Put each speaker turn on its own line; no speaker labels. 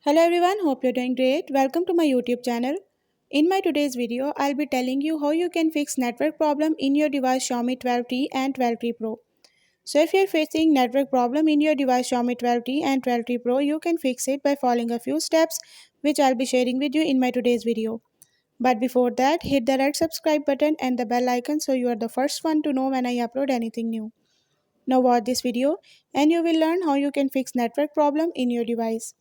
Hello everyone, hope you're doing great. Welcome to my YouTube channel. In my today's video, I'll be telling you how you can fix network problem in your device Xiaomi 12T and 12T Pro. So if you're facing network problem in your device Xiaomi 12T and 12T Pro, you can fix it by following a few steps which I'll be sharing with you in my today's video. But before that, hit the red subscribe button and the bell icon so you are the first one to know when I upload anything new. Now watch this video and you will learn how you can fix network problem in your device.